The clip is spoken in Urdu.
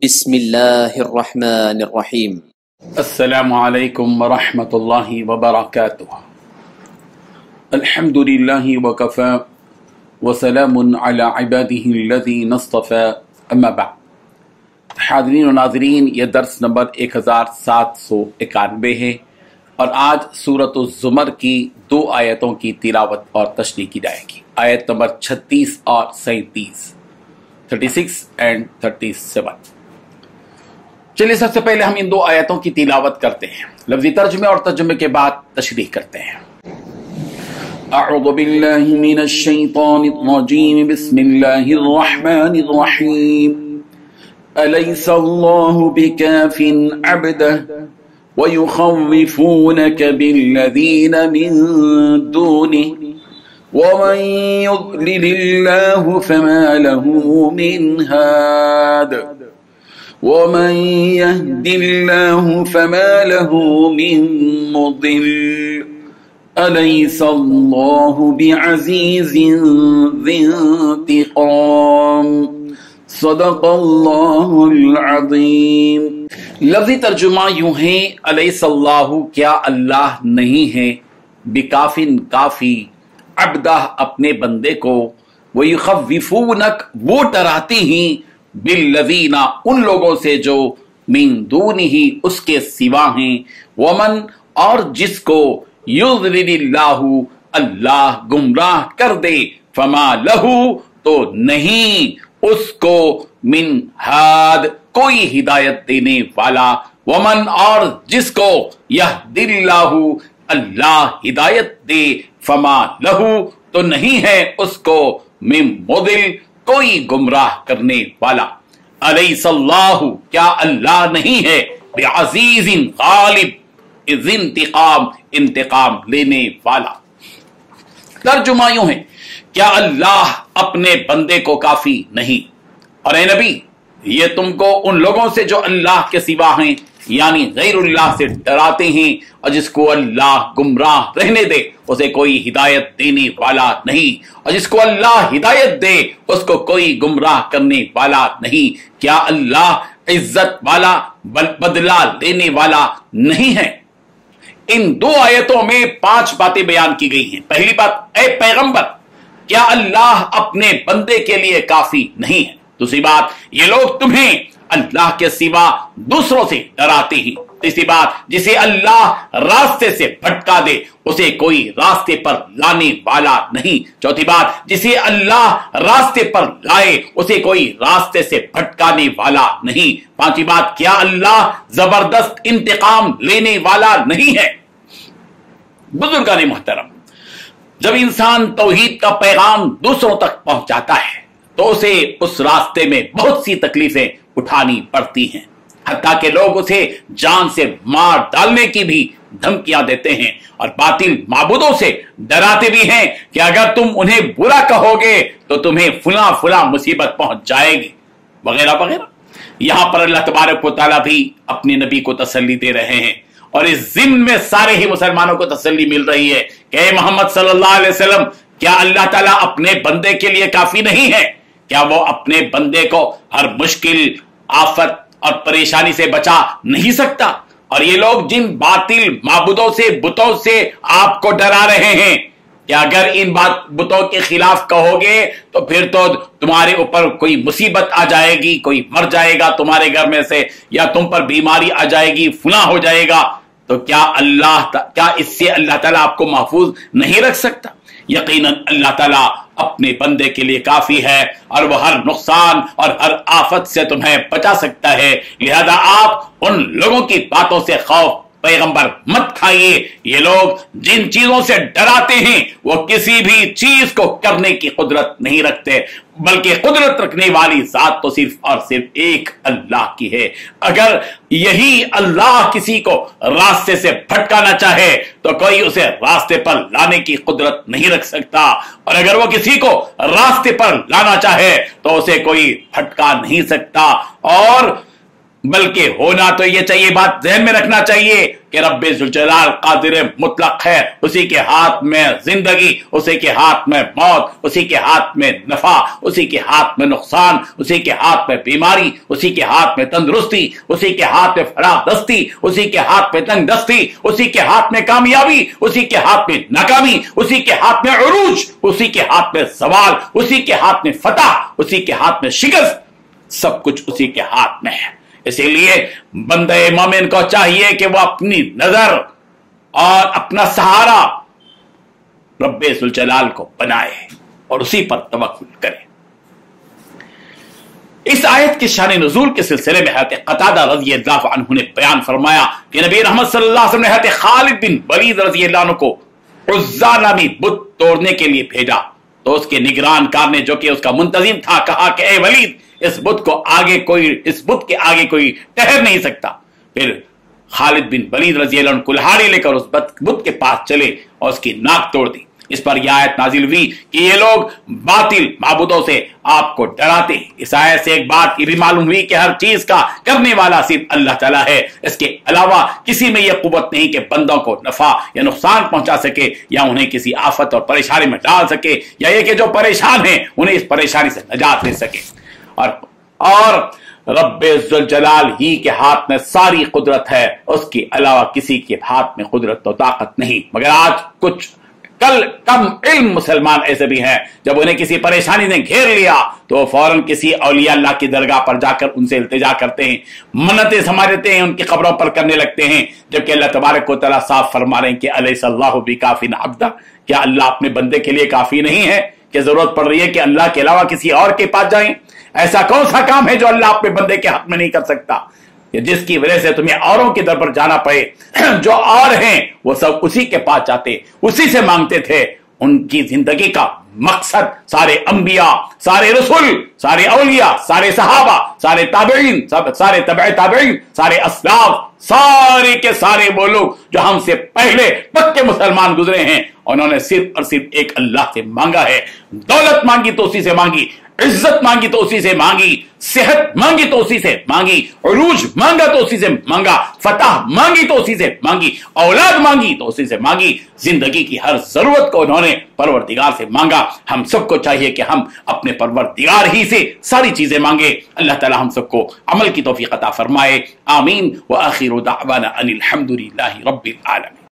بسم اللہ الرحمن الرحیم۔ السلام علیکم ورحمۃ اللہ وبرکاتہ۔ الحمد للہ وکفی وسلام علی عبادہ الذین اصطفی، اما بعد۔ حاضرین و ناظرین، یہ درس نمبر 1791 ہے اور آج سورۃ الزمر کی 2 آیتوں کی تلاوت اور تشریح کی جائے گی، آیت نمبر 36 اور 37، 36 اینڈ 37۔ چلیے سب سے پہلے ہم ان 2 آیتوں کی تلاوت کرتے ہیں، لفظی ترجمے اور ترجمے کے بعد تشریح کرتے ہیں۔ اعوذ باللہ من الشیطان الرجیم، بسم اللہ الرحمن الرحیم۔ الیس اللہ بکاف عبدہ ویخوفونک بالذین من دونہ ومن یضلل اللہ فما له من ہاد ومن يهد الله فما له من مضل أليس الله بعزيز ذي انتقام صدق اللہ العظیم۔ لفظی ترجمہ یوں ہے، الیس اللہ، کیا اللہ نہیں ہے، بکافن کافی، عبدہ اپنے بندے کو، ویخوفونک وہ ڈراتے ہیں، بالذین ان لوگوں سے جو من دونہ اس کے سوا ہیں، ومن اور جس کو یضلل اللہ اللہ گمراہ کر دے، فما لہ تو نہیں اس کو من ہاد کوئی ہدایت دینے والا، ومن اور جس کو یہدی اللہ اللہ ہدایت دے، فما لہ تو نہیں ہے اس کو من مضل کوئی گمراہ کرنے والا۔ الیس اللہ، کیا اللہ نہیں ہے، بعزیز غالب، اذ انتقام انتقام لینے والا۔ ترجمہ یوں ہے، کیا اللہ اپنے بندے کو کافی نہیں؟ اور اے نبی، یہ تم کو ان لوگوں سے جو اللہ کے سوا ہیں یعنی غیر اللہ سے ڈراتے ہیں، اور جس کو اللہ گمراہ رہنے دے اسے کوئی ہدایت دینے والا نہیں، اور جس کو اللہ ہدایت دے اس کو کوئی گمراہ کرنے والا نہیں۔ کیا اللہ عزت والا بدلہ دینے والا نہیں ہے؟ ان 2 آیتوں میں 5 باتیں بیان کی گئی ہیں۔ پہلی بات، اے پیغمبر، کیا اللہ اپنے بندے کے لیے کافی نہیں ہے؟ دوسری بات، یہ لوگ تمہیں اللہ کے سوا دوسروں سے ڈراتے ہیں۔ تیسری بات، جسے اللہ راستے سے بھٹکا دے اسے کوئی راستے پر لانے والا نہیں۔ چوتھی بات، جسے اللہ راستے پر لائے اسے کوئی راستے سے بھٹکانے والا نہیں۔ پانچویں بات، کیا اللہ زبردست انتقام لینے والا نہیں ہے؟ بزرگان محترم، جب انسان توحید کا پیغام دوسروں تک پہنچاتا ہے تو اسے اس راستے میں بہت سی تکلیفیں اٹھانی پڑتی ہیں، حتیٰ کہ لوگ اسے جان سے مار ڈالنے کی بھی دھمکیاں دیتے ہیں، اور باطل معبودوں سے ڈراتے بھی ہیں کہ اگر تم انہیں برا کہو گے تو تمہیں فلاں فلاں مصیبت پہنچ جائے گی، وغیرہ وغیرہ۔ یہاں پر اللہ تبارک و تعالیٰ بھی اپنے نبی کو تسلی دے رہے ہیں، اور اس ضمن میں سارے ہی مسلمانوں کو تسلی مل رہی ہے کہ اے محمد صلی اللہ علیہ وسلم، کیا اللہ تعالیٰ اپنے بندے کے لیے کافی نہیں ہے؟ کیا وہ اپنے بندے کو ہر مشکل، آفت اور پریشانی سے بچا نہیں سکتا؟ اور یہ لوگ جن باطل معبودوں سے، بتوں سے آپ کو ڈرا رہے ہیں کہ اگر ان بتوں کے خلاف کہو گے تو پھر تو تمہارے اوپر کوئی مصیبت آ جائے گی، کوئی مر جائے گا تمہارے گھر میں سے، یا تم پر بیماری آ جائے گی، فلاں ہو جائے گا، تو کیا اس سے اللہ تعالیٰ آپ کو محفوظ نہیں رکھ سکتا؟ یقیناً اللہ تعالیٰ اپنے بندے کے لیے کافی ہے، اور وہ ہر نقصان اور ہر آفت سے تمہیں بچا سکتا ہے۔ لہذا آپ ان لوگوں کی باتوں سے خوف پیغمبر مت کھائیے۔ یہ لوگ جن چیزوں سے ڈراتے ہیں وہ کسی بھی چیز کو کرنے کی قدرت نہیں رکھتے، بلکہ قدرت رکھنے والی ذات تو صرف اور صرف ایک اللہ کی ہے۔ اگر یہی اللہ کسی کو راستے سے بھٹکانا چاہے تو کوئی اسے راستے پر لانے کی قدرت نہیں رکھ سکتا، اور اگر وہ کسی کو راستے پر لانا چاہے تو اسے کوئی بھٹکا نہیں سکتا۔ اور بلکہ ہونا تو یہ چاہیے، بات ذہن میں رکھنا چاہیے کہ رب ذوالجلال قادر مطلق ہے، اسی کے ہاتھ میں زندگی، اسی کے ہاتھ میں موت، اسی کے ہاتھ میں نفع، اسی کے ہاتھ میں نقصان، اسی کے ہاتھ میں بیماری، اسی کے ہاتھ میں تندرستی، اسی کے ہاتھ میں فراغ دستی، اسی کے ہاتھ میں تنگ دستی، اسی کے ہاتھ میں کامیابی، اسی کے ہاتھ میں ناکامی، اسی کے ہاتھ میں عروج، اسی کے ہاتھ میں زوال، اسی کے ہاتھ میں فتح، اسی کے ہاتھ میں شکست، سب کچھ اسی کے ہاتھ میں ہے۔ اسی لیے بندہ مومن کو چاہیے کہ وہ اپنی نظر اور اپنا سہارا رب ذوالجلال کو بنائے اور اسی پر توکل کرے۔ اس آیت کی شان نزول کے سلسلے میں حضرت قتادہ رضی اللہ عنہ نے بیان فرمایا کہ نبی رحمت صلی اللہ علیہ وسلم نے حضرت خالد بن ولید رضی اللہ عنہ کو عزا نامی بت توڑنے کے لیے بھیجا، تو اس کے نگران کار نے جو کہ اس کا منتظم تھا کہا کہ اے ولید، اس بت کے آگے کوئی ٹہر نہیں سکتا۔ پھر خالد بن ولید رضی اللہ عنہ کلہاڑی لے کر اس بت کے پاس چلے اور اس کی ناک توڑ دی۔ اس پر یہ آیت نازل ہوئی کہ یہ لوگ باطل معبودوں سے آپ کو ڈراتے ہیں۔ اس آیت سے ایک بات یہ بھی معلوم ہوئی کہ ہر چیز کا کرنے والا صرف اللہ تعالیٰ ہے، اس کے علاوہ کسی میں یہ قوت نہیں کہ بندوں کو نفع یا نقصان پہنچا سکے یا انہیں کسی آفت اور پریشانی میں ڈال سکے، یا یہ کہ جو پریشان ہیں انہیں اس پریشانی سے نجات دے سکے۔ اور رب ذوالجلال ہی کے ہاتھ میں ساری قدرت ہے، اس کے علاوہ کسی کے ہاتھ میں قدرت و طاقت نہیں۔ مگر آج کچھ کم علم مسلمان ایسے بھی ہیں، جب انہیں کسی پریشانی نے گھیر لیا تو فوراً کسی اولیاء اللہ کی درگاہ پر جا کر ان سے التجا کرتے ہیں، منتیں سماجھتے ہیں، ان کی قبروں پر کرنے لگتے ہیں، جبکہ اللہ تبارک و تعالیٰ صاف فرما رہے ہیں کہ الیس اللہ بکاف عبدہ، کیا اللہ اپنے بندے کے لیے کافی نہیں ہے کہ ضرورت پڑ رہی ہے کہ اللہ کے علاوہ کسی اور کے پاس جائیں؟ ایسا کون سا کام ہے جو اللہ اپنے بندے کے حق میں نہیں کر سکتا، جس کی وجہ سے تمہیں اوروں کے در پر جانا پڑے؟ جو اور ہیں وہ سب اسی کے پاس جاتے، اسی سے مانگتے تھے۔ ان کی زندگی کا مقصد سارے انبیاء، سارے رسول، سارے اولیاء، سارے صحابہ، سارے تابعین، سارے تبع تابعین، سارے اسلاف، سارے کے سارے وہ لوگ جو ہم سے پہلے پکے مسلمان گزرے ہیں، انہوں نے صرف اور صرف ایک اللہ سے مانگا ہے۔ دولت مانگی تو اسی سے مانگی، عزت مانگی تو اسی سے مانگی، صحت مانگی تو اسی سے مانگی، عروج مانگا تو اسی سے مانگا، فتح مانگی تو اسی سے مانگی، اولاد مانگی تو اسی سے مانگی، زندگی کی ہر ضرورت کو انہوں نے پروردگار سے مانگا۔ ہم سب کو چاہیے کہ ہم اپنے پروردگار ہی سے ساری چیزیں مانگے۔ اللہ تعالی ہم سب کو عمل کی توفیق عطا فرمائے، آمین۔ وآخر دعوانا ان الحمد للہ رب العالمین۔